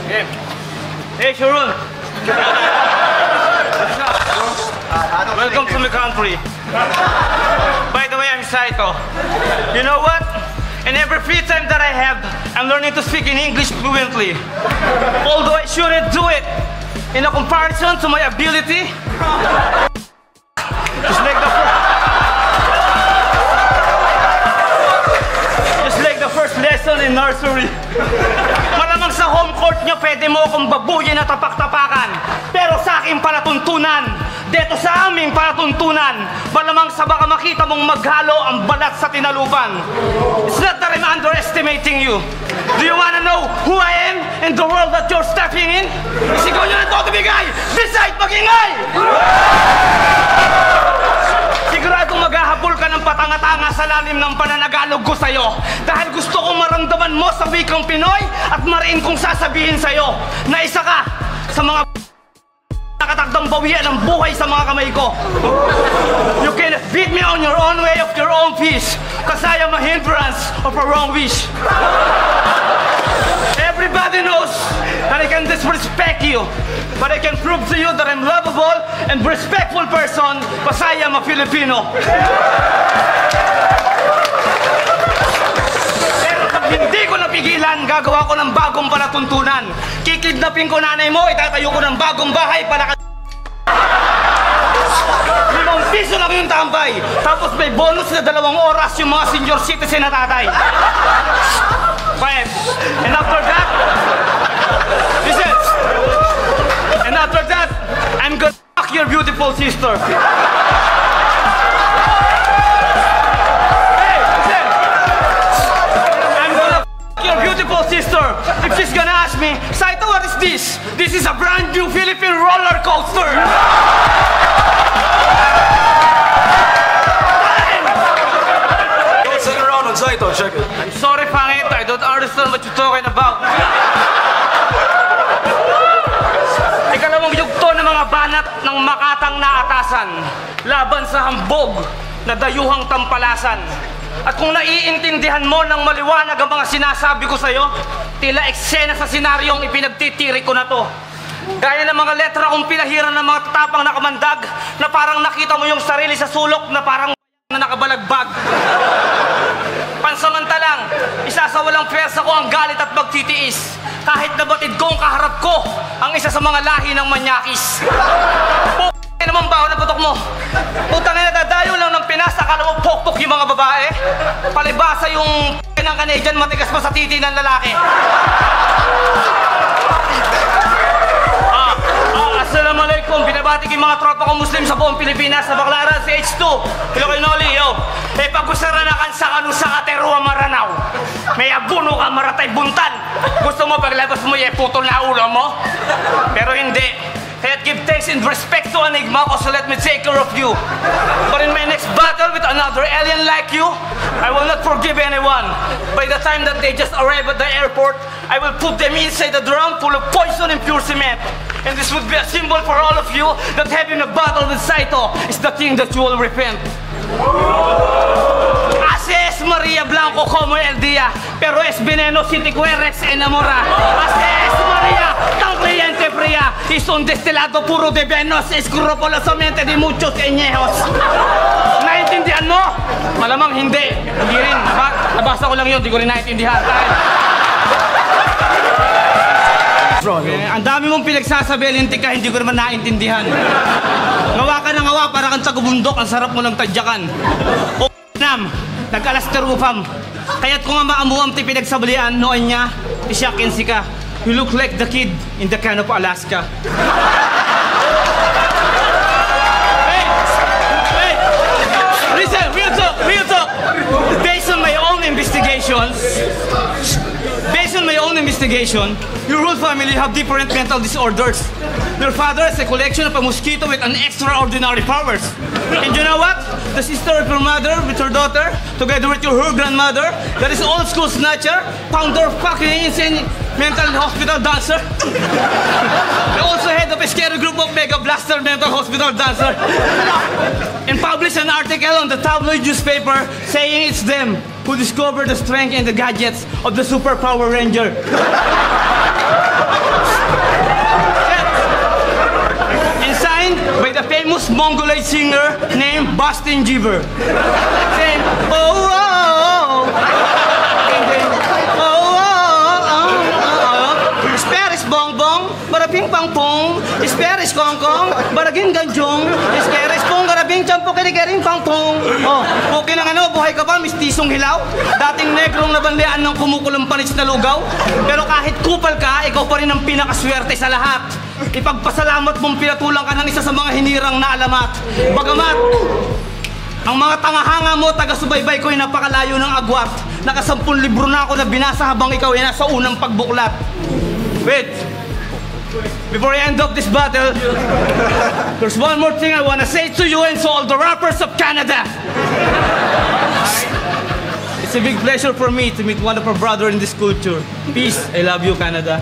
Hey, hey Sharon. Welcome to my country. By the way, I'm Saito. You know what? In every free time that I have, I'm learning to speak in English fluently. Although I shouldn't do it in a comparison to my ability. Just like the first lesson in nursery. Malamang sa home court nyo, pwede mo akong babuyin at tapak-tapakan. Pero sa aking palatuntunan, dito sa aming palatuntunan, malamang sa baka makita mong maghalo ang balat sa tinalupan. It's not that I'm underestimating you. Do you wanna know who I am in the world that you're stepping in? Isigaw nyo na ito at bigay! Beside magingay! Siguradong maghahabol ka ng patanga-tanga sa lalim ng pananagalog ko sa'yo. Dahil gusto kong maramdaman mo sa wikang Pinoy at mariin kong sasabihin sa'yo na isa ka sa mga nakatagdang bawian ng buhay sa mga kamay ko. You can beat me on your own way of your own peace, cause I am a hindrance of a wrong wish. Everybody knows that I can disrespect you, but I can prove to you that I'm lovable and respectful person cause I am a Filipino. Pero pag hindi ko napigilan, gagawa ko ng bagong palatuntunan. Kikidnapin ko nanay mo, itatayo ko ng bagong bahay para piso lang yung tambay. Tapos may bonus na 2 oras yung mga senior citizen na tatay. Quiet. And after that, listen. And after that, I'm gonna fuck your beautiful sister. Hey, listen. I'm gonna fuck your beautiful sister. If she's gonna ask me, Saito, what is this? This is a brand new Philippine roller coaster. Saito, check it. I'm sorry, pangit. I don't understand what you're talking about. Ikalawang yugto ng mga banat ng makatang na atasan laban sa hambog na dayuhang tampalasan. At kung naiintindihan mo ng maliwanag ang mga sinasabi ko sa'yo, tila eksena sa senaryong ipinagtitiri ko na to. Gaya ng mga letra kong pinahiran ng mga tatapang na kamandag na parang nakita mo yung sarili sa sulok na parang na nakabalagbag. Pansamantalang, isasawalang pwersa ko ang galit at magtitiis kahit nabatid kong kaharap ko ang isa sa mga lahi ng manyakis. P***, naman baho na putok mo. Putang ina, dadayo lang ng Pinas, akala mo pokpok yung mga babae. Palibasa yung p*** ng Canadian, matigas pa sa titi ng lalaki. Assalamualaikum, binabati yung mga tropa kong Muslim sa buong Pilipinas, sa Baclaran, sa H2, Ilocanoli, yo. Pagkusaranakan sa kanu sa kateruwa maranaw. May abuno ka maratay buntan. Gusto mo paglabas mo putol na ulo mo? Pero hindi. Kaya't give thanks and respect to Enigma, so let me take care of you. But in my next battle with another alien like you, I will not forgive anyone. By the time that they just arrive at the airport, I will put them inside a drum full of poison and pure cement. And this would be a symbol for all of you that having a battle with Saito is the thing that you will repent. Así es María Blanco como el día, pero es veneno si te quieres enamorar. Así es María, tan cliente fría, y son destilado puro de venos, escrupulosamente de muchos añejos. Naintindihan mo? Malamang hindi. Hindi rin. Nabasa ko lang yun, di ko rin naintindihan. Ang dami mong pinagsasabi, lintik ka, hindi ko naman naintindihan. Ngawa ka na ngawa, para kang tagubundok, ang sarap mo lang tadyakan. O nam, nagkalasterupam. Kaya't kung nga maamuam ti pinagsablian, noon niya, isyakin si ka. You look like the kid in the can of Alaska. Hey! Listen, real talk. Based on my own investigation, your whole family have different mental disorders. Your father is a collection of a mosquito with an extraordinary powers. And you know what? The sister of your mother with her daughter, together with her grandmother, that is old school snatcher, pounder, fucking insane mental hospital dancer. They also head of a scary group of Mega Blaster mental hospital dancer. And published an article on the tabloid newspaper saying it's them who discovered the strength and the gadgets of the Super Power Ranger. singer named Boston Jeever. Saying, oh, oh, oh, oh. Esperis bongbong, baraping pangpong, esperis kongkong, baraging ganjong, esperis pong garabing champo kinigaring pangpong. Oh, okay lang ano, buhay ka pa, mistisong hilaw, dating negrong nabanlian ng kumukulong panis na lugaw, pero kahit kupal ka, ikaw pa rin ang pinakaswerte sa lahat. Ipagpasalamat mong pinatulang ka ng isa sa mga hinirang na alamat. Bagamat, ang mga tangahanga mo, taga-subaybay ko'y napakalayo ng agwat. Nakasampung libro na ako na binasa habang ikaw ay nasa unang pagbuklat. Wait, before I end up this battle, there's one more thing I wanna say to you and to all the rappers of Canada. It's a big pleasure for me to meet one of our brothers in this culture. Peace, I love you, Canada.